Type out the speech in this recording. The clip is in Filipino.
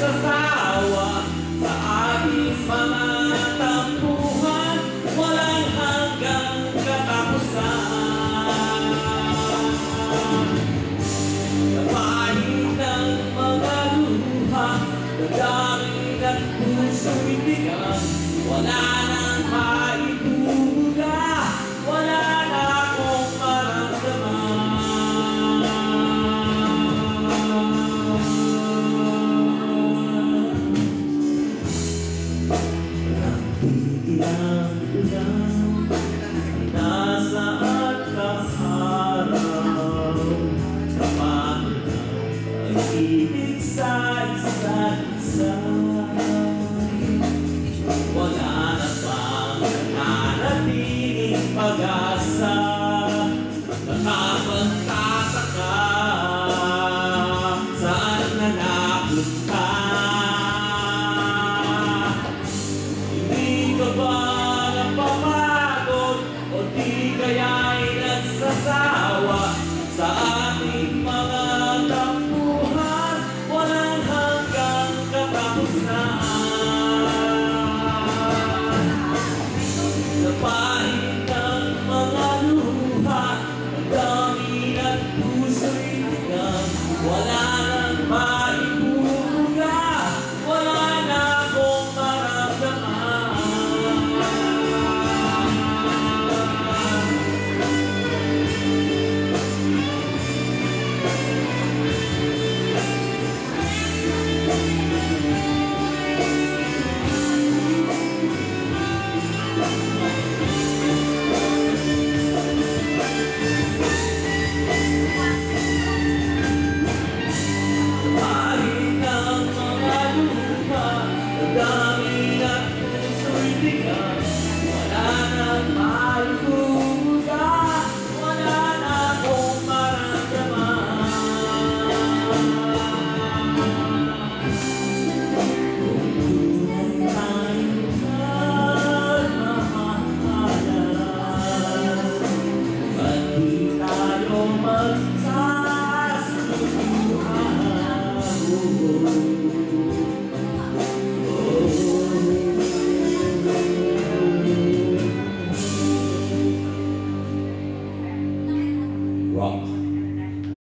nagsasawa sa ating mga tampuhan, walang hanggang katapusan. Labahin ng mga luha, dadaming at puso'y bigat, wala nang maibuga, wala na akong maramdaman. Ilang ulan, nasaan ka araw, kapag pag-ibig sa isa't isa, wala na bang nanatiling pag-asa, nakapagtataka, saan na napunta? Hindi ka ba napapagod o di kaya'y nagsasawa sa ating mga tampuhan, walang hanggang katapusan?